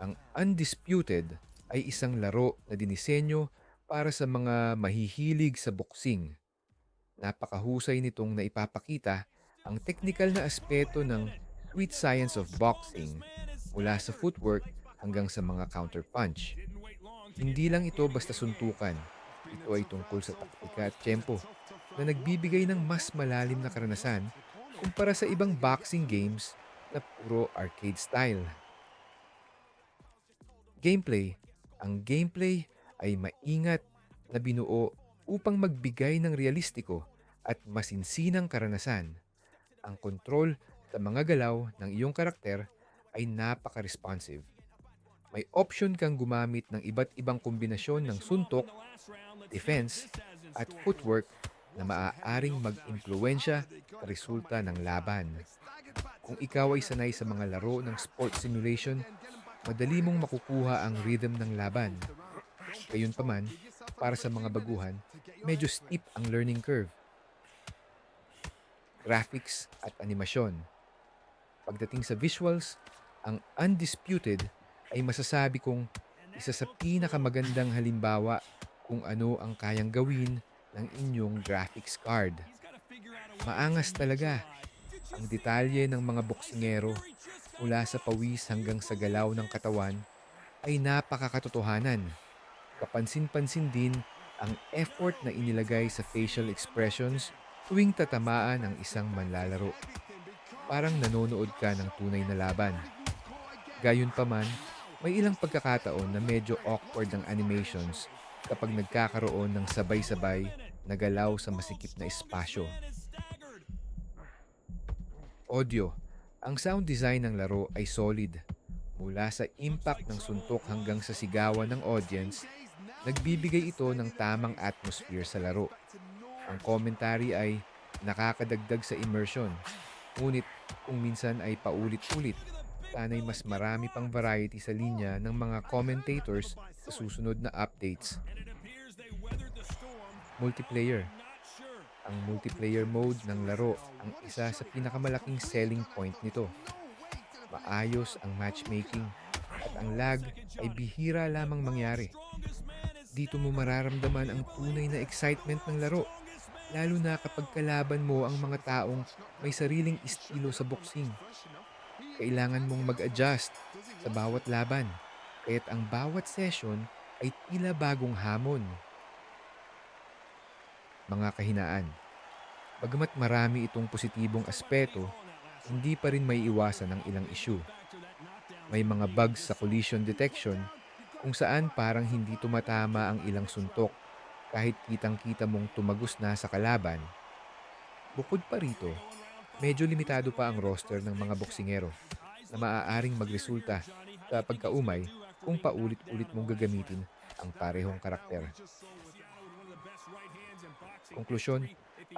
Ang Undisputed ay isang laro na dinisenyo para sa mga mahihilig sa boxing. Napakahusay nitong naipapakita ang teknikal na aspeto ng sweet science of boxing mula sa footwork hanggang sa mga counterpunch. Hindi lang ito basta suntukan. Ito ay tungkol sa taktika at tempo na nagbibigay ng mas malalim na karanasan kumpara sa ibang boxing games na puro arcade style. Gameplay. Ang gameplay ay maingat na binuo upang magbigay ng realistiko at masinsinang karanasan. Ang kontrol sa mga galaw ng iyong karakter ay napaka-responsive. May option kang gumamit ng iba't ibang kombinasyon ng suntok, defense, at footwork na maaaring mag-impluensya sa resulta ng laban. Kung ikaw ay sanay sa mga laro ng sports simulation, madali mong makukuha ang rhythm ng laban. Gayunpaman, para sa mga baguhan, medyo steep ang learning curve. Graphics at animasyon. Pagdating sa visuals, ang Undisputed ay masasabi kong isa sa pinakamagandang halimbawa kung ano ang kayang gawin ng inyong graphics card. Maangas talaga ang detalye ng mga boksingero mula sa pawis hanggang sa galaw ng katawan ay napakakatotohanan. Kapansin-pansin din ang effort na inilagay sa facial expressions tuwing tatamaan ang isang manlalaro. Parang nanonood ka ng tunay na laban. Gayunpaman, may ilang pagkakataon na medyo awkward ang animations kapag nagkakaroon ng sabay-sabay na galaw sa masikip na espasyo. Audio. Ang sound design ng laro ay solid. Mula sa impact ng suntok hanggang sa sigawan ng audience, nagbibigay ito ng tamang atmosphere sa laro. Ang commentary ay nakakadagdag sa immersion. Ngunit kung minsan ay paulit-ulit, sana'y mas marami pang variety sa linya ng mga commentators sa susunod na updates. Multiplayer. Ang multiplayer mode ng laro ang isa sa pinakamalaking selling point nito. Maayos ang matchmaking at ang lag ay bihira lamang mangyari. Dito mo mararamdaman ang tunay na excitement ng laro, lalo na kapag kalaban mo ang mga taong may sariling estilo sa boxing. Kailangan mong mag-adjust sa bawat laban, kaya't ang bawat session ay tila bagong hamon. Mga kahinaan. Bagamat marami itong positibong aspeto, hindi pa rin may iwasan ang ilang issue. May mga bugs sa collision detection kung saan parang hindi tumatama ang ilang suntok kahit kitang-kita mong tumagos na sa kalaban. Bukod pa rito, medyo limitado pa ang roster ng mga boksingero na maaaring magresulta sa pagkaumay kung paulit-ulit mong gagamitin ang parehong karakter. Konklusyon,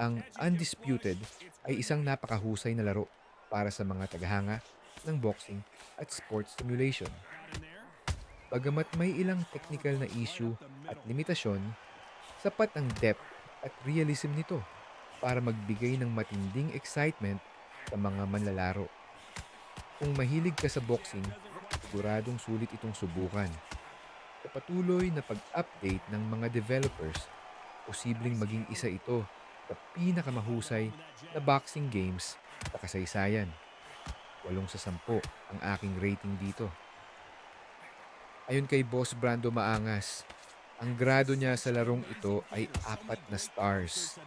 ang Undisputed ay isang napakahusay na laro para sa mga tagahanga ng boxing at sports simulation. Bagamat may ilang technical na issue at limitasyon, sapat ang depth at realism nito para magbigay ng matinding excitement sa mga manlalaro. Kung mahilig ka sa boxing, siguradong sulit itong subukan. Sa patuloy na pag-update ng mga developers, posibleng maging isa ito sa pinakamahusay na boxing games sa kasaysayan. 8 sa 10 ang aking rating dito. Ayon kay Boss Brando Maangas, ang grado niya sa larong ito ay 4 na stars.